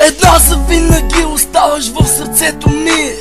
Една за винаги оставаш в сърцето ми.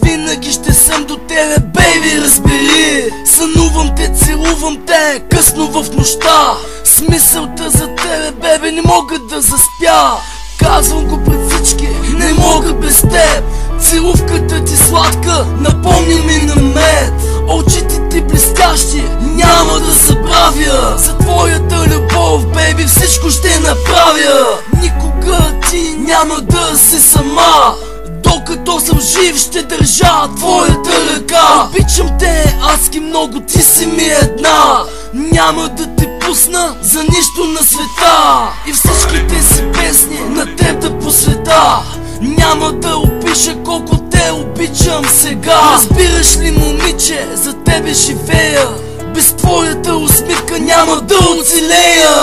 Винаги ще съм до тебе, бейби, разбери. Сънувам те, целувам те, късно в нощта. С мисълта за тебе, бебе, не мога да заспя. Казвам го пред всички, не мога без теб. Целувката ти сладка, напомни ми на мед. Очите ти блестящи, няма да забравя. За твоята любов, бейби, всичко ще направя. Никога ти няма да си сама. Докато съм жив, ще държа твоята ръка. Обичам те адски много, ти си ми една. Няма да те пусна за нищо на света. И всичките си песни на теб да посвета. Няма да опиша колко те обичам сега. Разбираш ли, момиче, за тебе живея. Без твоята усмивка няма да оцелея.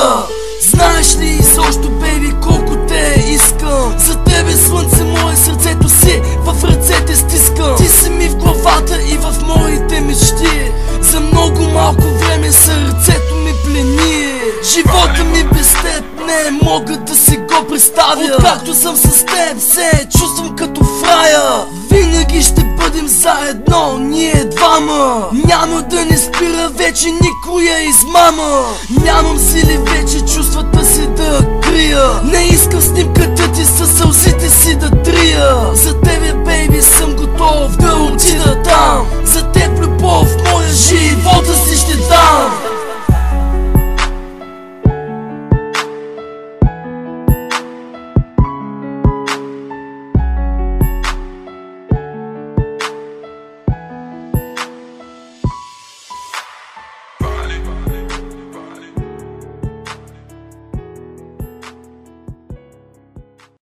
Знаеш ли изобщо, бейби, колко те искам. За тебе, слънце мое, сърцето си в ръцете стискам. Ти си ми в главата и в моите мечти. За много малко време сърцето ми плени. Живота ми без теб не мога да си го представя. Откакто съм с теб се чувствам като в рая. Винаги ще бъдем заедно, ние двама. Няма да не спира вече никоя измама. Нямам сили вече чувствата си да крия. Не искам с ним